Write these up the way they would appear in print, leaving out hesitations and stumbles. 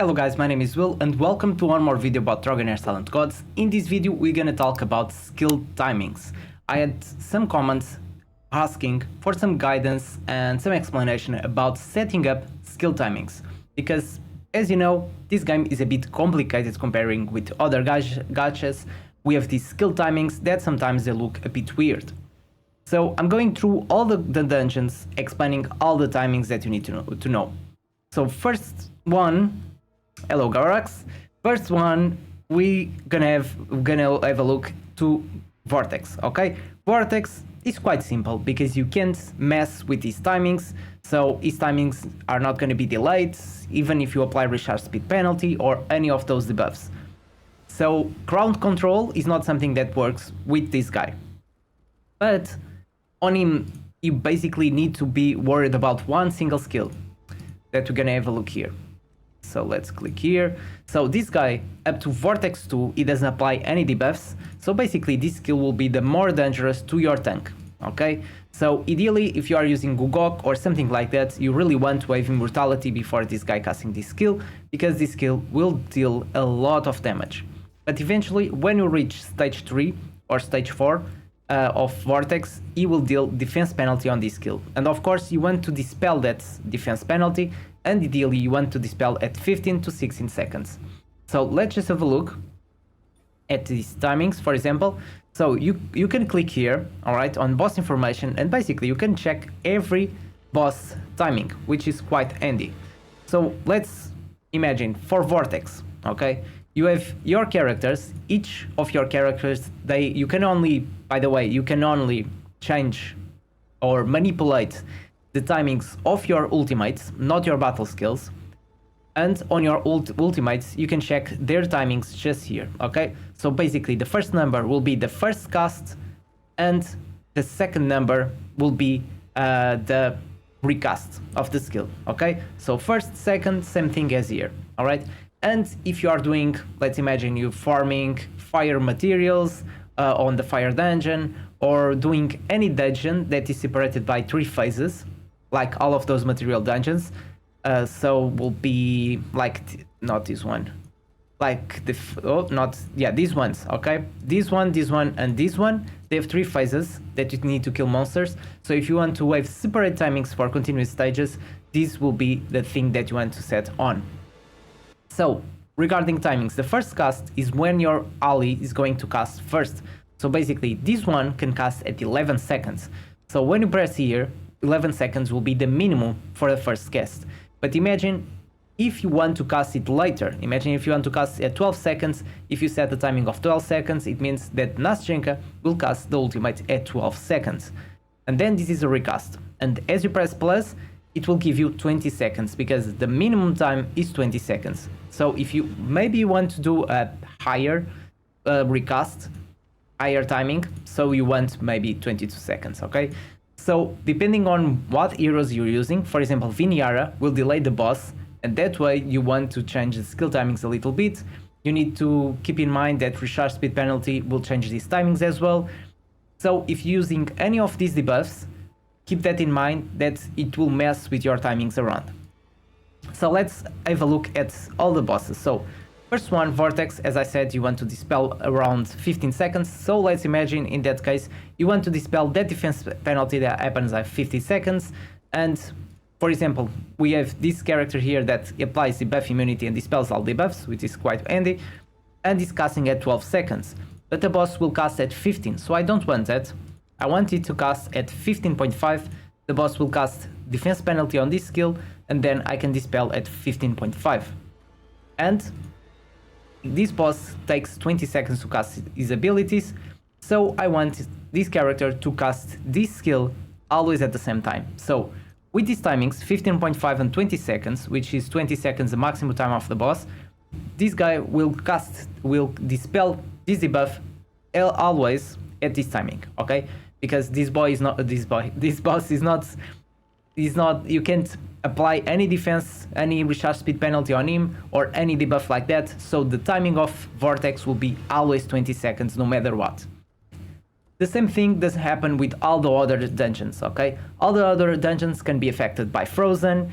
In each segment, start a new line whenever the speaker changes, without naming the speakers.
Hello guys, my name is Will and welcome to one more video about Dragonheir Silent Gods. In this video we're gonna talk about skill timings. I had some comments asking for some guidance and some explanation about setting up skill timings, because as you know, this game is a bit complicated comparing with other gachas. We have these skill timings that sometimes they look a bit weird. So I'm going through all the dungeons, explaining all the timings that you need to know. So first one, hello Garax. First one, we're gonna have a look to Vortex, okay? Vortex is quite simple because you can't mess with these timings, so his timings are not gonna be delayed, even if you apply recharge speed penalty or any of those debuffs. So ground control is not something that works with this guy. But on him, you basically need to be worried about one single skill that we're gonna have a look here. So let's click here. So this guy, up to Vortex 2, he doesn't apply any debuffs. So basically this skill will be the more dangerous to your tank, okay? So ideally, if you are using Gugok or something like that, you really want to have Immortality before this guy casting this skill, because this skill will deal a lot of damage. But eventually, when you reach stage 3 or stage 4 of Vortex, he will deal defense penalty on this skill. And of course, you want to dispel that defense penalty, and ideally you want to dispel at 15 to 16 seconds. So let's just have a look at these timings, for example. So you can click here, alright, on boss information, and basically you can check every boss timing, which is quite handy. So let's imagine for Vortex, okay, you have your characters. Each of your characters, you can only change or manipulate the timings of your ultimates, not your battle skills. And on your ultimates, you can check their timings just here, okay? So basically, the first number will be the first cast, and the second number will be the recast of the skill, okay? So first, second, same thing as here, all right? And if you are doing, let's imagine you farming fire materials on the fire dungeon, or doing any dungeon that is separated by 3 phases, like all of those material dungeons, so will be like not this one, like these ones, okay? This one, and this one, they have 3 phases that you need to kill monsters. So if you want to have separate timings for continuous stages, this will be the thing that you want to set on. So regarding timings, the first cast is when your ally is going to cast first. So basically this one can cast at 11 seconds. So when you press here, 11 seconds will be the minimum for the first cast. But imagine if you want to cast it later. Imagine if you want to cast at 12 seconds. If you set the timing of 12 seconds, it means that Naschenka will cast the ultimate at 12 seconds. And then this is a recast. And as you press plus, it will give you 20 seconds because the minimum time is 20 seconds. So if you maybe want to do a higher recast, higher timing, so you want maybe 22 seconds, okay? So depending on what heroes you're using, for example, Viniara will delay the boss, and that way you want to change the skill timings a little bit. You need to keep in mind that recharge speed penalty will change these timings as well. So if you're using any of these debuffs, keep that in mind, that it will mess with your timings around. So let's have a look at all the bosses. So first one, Vortex, as I said, you want to dispel around 15 seconds. So let's imagine in that case, you want to dispel that defense penalty that happens at 50 seconds. And for example, we have this character here that applies debuff immunity and dispels all debuffs, which is quite handy, and is casting at 12 seconds. But the boss will cast at 15, so I don't want that. I want it to cast at 15.5. The boss will cast defense penalty on this skill, and then I can dispel at 15.5. And this boss takes 20 seconds to cast his abilities, so I want this character to cast this skill always at the same time. So with these timings, 15.5 and 20 seconds, which is 20 seconds the maximum time of the boss, this guy will dispel this debuff always at this timing, okay? Because this boss is not, you can't apply any defense, any recharge speed penalty on him, or any debuff like that, so the timing of Vortex will be always 20 seconds no matter what. The same thing does happen with all the other dungeons, okay? All the other dungeons can be affected by frozen,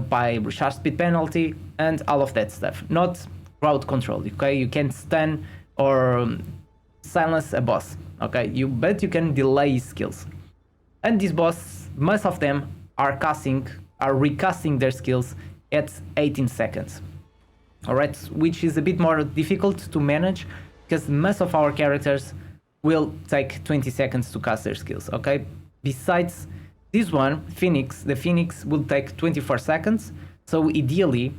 by recharge speed penalty, and all of that stuff. Not crowd control, okay? You can't stun or silence a boss, okay? But you can delay his skills. And these boss, most of them are recasting their skills at 18 seconds. Alright, which is a bit more difficult to manage because most of our characters will take 20 seconds to cast their skills, okay? Besides this one, the Phoenix will take 24 seconds. So ideally,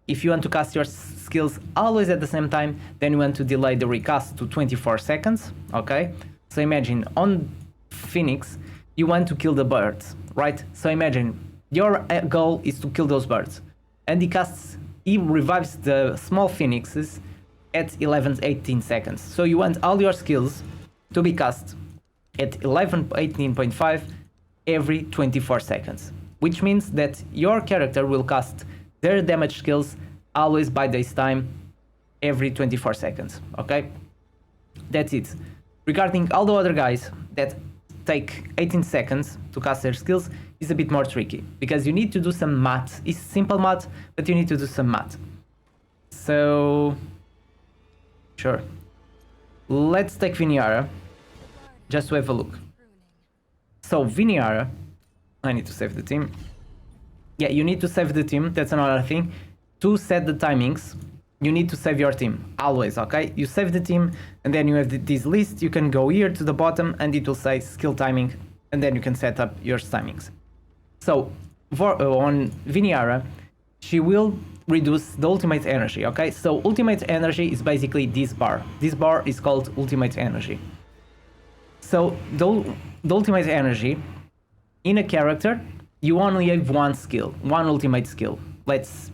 if you want to cast your skills always at the same time, then you want to delay the recast to 24 seconds, okay? So imagine on Phoenix, you want to kill the birds, right? So imagine your goal is to kill those birds. And he revives the small phoenixes at 18 seconds. So you want all your skills to be cast at 18.5 every 24 seconds, which means that your character will cast their damage skills always by this time every 24 seconds, okay? That's it. Regarding all the other guys that take 18 seconds to cast their skills is a bit more tricky because you need to do some math. It's simple math, but you need to do some math. So, sure. Let's take Wrymrrow just to have a look. So Wrymrrow, I need to save the team. Yeah, you need to save the team. That's another thing. To set the timings, you need to save your team always, okay? You save the team and then you have this list. You can go here to the bottom and it will say skill timing and then you can set up your timings. So on Wrymrrow, she will reduce the ultimate energy, okay? So ultimate energy is basically this bar. This bar is called ultimate energy. So the ultimate energy in a character, you only have one skill, one ultimate skill. Let's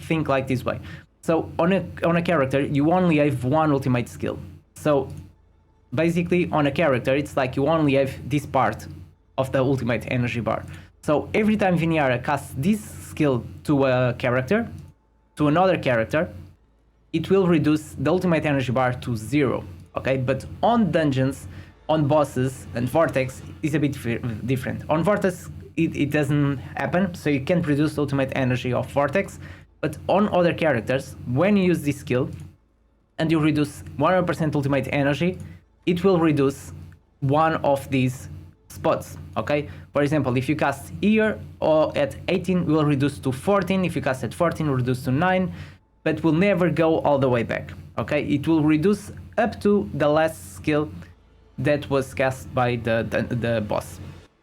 think like this way. So on a character, you only have one ultimate skill. So basically on a character, it's like you only have this part of the ultimate energy bar. So every time Wrymrrow casts this skill to a character, to another character, it will reduce the ultimate energy bar to 0, okay? But on dungeons, on bosses and Vortex is a bit different. On Vortex, it doesn't happen, so you can't reduce ultimate energy of Vortex. But on other characters, when you use this skill and you reduce 100% ultimate energy, it will reduce one of these spots, okay? For example, if you cast here or at 18, it will reduce to 14. If you cast at 14, it will reduce to 9, but will never go all the way back, okay? It will reduce up to the last skill that was cast by the boss,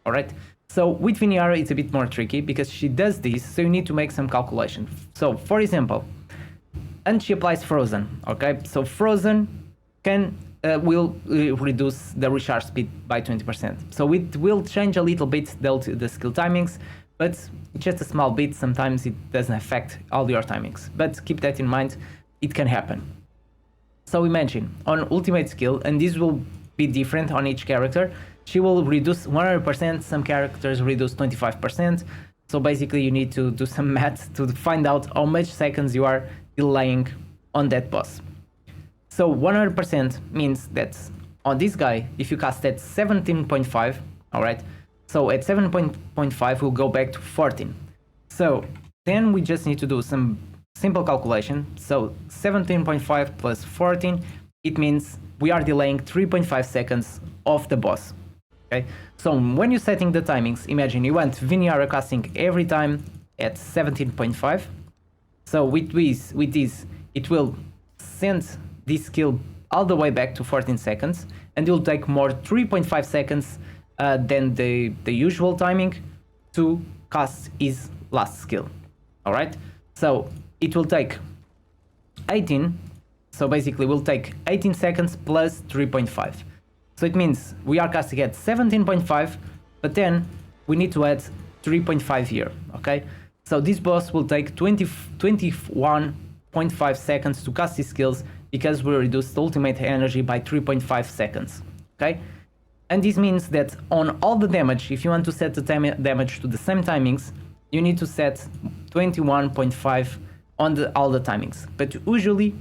all right? So with Wrymrrow, it's a bit more tricky because she does this, so you need to make some calculation. So for example, and she applies Frozen, okay? So Frozen will reduce the recharge speed by 20%. So it will change a little bit the skill timings, but just a small bit. Sometimes it doesn't affect all your timings, but keep that in mind, it can happen. So imagine on ultimate skill, and this will be different on each character, she will reduce 100%, some characters reduce 25%. So basically you need to do some math to find out how much seconds you are delaying on that boss. So 100% means that on this guy, if you cast at 17.5, all right, so at 7.5 we'll go back to 14. So then we just need to do some simple calculation. So 17.5 plus 14, it means we are delaying 3.5 seconds of the boss. Okay, so when you're setting the timings, imagine you want Wrymrrow casting every time at 17.5. So with this, it will send this skill all the way back to 14 seconds, and it will take more 3.5 seconds than the usual timing to cast his last skill. All right, so it will take 18. So basically, we'll take 18 seconds plus 3.5. So it means we are casting at 17.5, but then we need to add 3.5 here, okay? So this boss will take 21.5 seconds to cast his skills because we reduced ultimate energy by 3.5 seconds, okay? And this means that on all the damage, if you want to set the damage to the same timings, you need to set 21.5 on all the timings. But usually,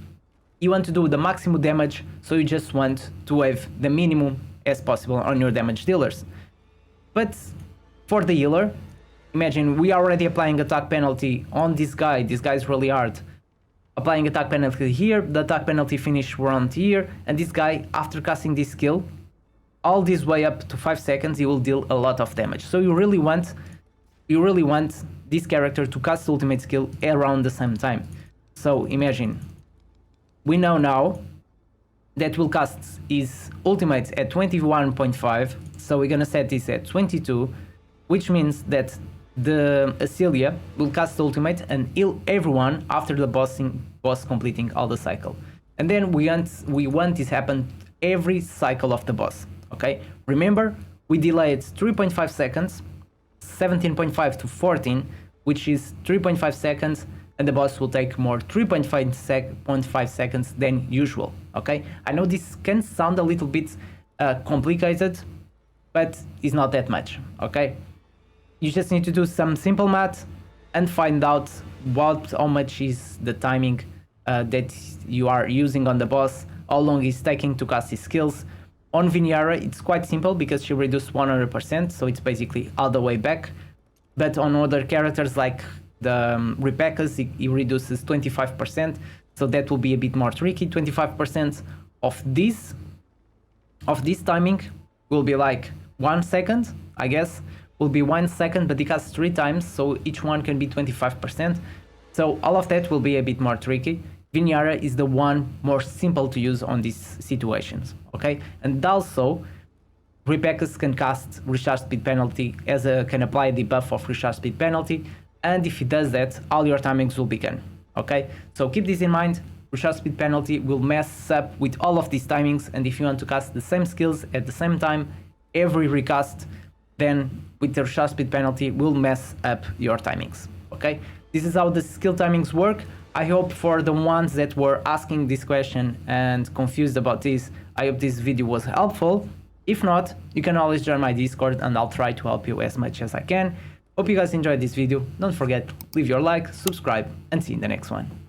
you want to do the maximum damage, so you just want to have the minimum as possible on your damage dealers. But for the healer, imagine we are already applying attack penalty on this guy. This guy is really hard. Applying attack penalty here, the attack penalty finish around here, and this guy, after casting this skill, all this way up to 5 seconds, he will deal a lot of damage. So you really want this character to cast the ultimate skill around the same time. So imagine, we know now that will cast his ultimate at 21.5, so we're gonna set this at 22, which means that the Acelia will cast the ultimate and heal everyone after the boss completing all the cycle. And then we want this happen every cycle of the boss, okay? Remember, we delayed 3.5 seconds, 17.5 to 14, which is 3.5 seconds, and the boss will take more 3.5 seconds than usual, okay? I know this can sound a little bit complicated, but it's not that much, okay? You just need to do some simple math and find out how much is the timing that you are using on the boss, how long it's taking to cast his skills. On Wrymrrow, it's quite simple because she reduced 100%, so it's basically all the way back. But on other characters like the Rebecca's, he reduces 25%, so that will be a bit more tricky. 25% of this timing will be like 1 second, I guess. Will be 1 second, but he casts 3 times, so each one can be 25%. So all of that will be a bit more tricky. Wrymrrow is the one more simple to use on these situations, okay? And also, Rebecca's can cast recharge speed penalty can apply the buff of recharge speed penalty, and if he does that, all your timings will be gone, okay? So keep this in mind. Recharge speed penalty will mess up with all of these timings, and if you want to cast the same skills at the same time, every recast, then with the recharge speed penalty will mess up your timings, okay? This is how the skill timings work. I hope for the ones that were asking this question and confused about this, I hope this video was helpful. If not, you can always join my Discord and I'll try to help you as much as I can. Hope you guys enjoyed this video. Don't forget, leave your like, subscribe, and see you in the next one.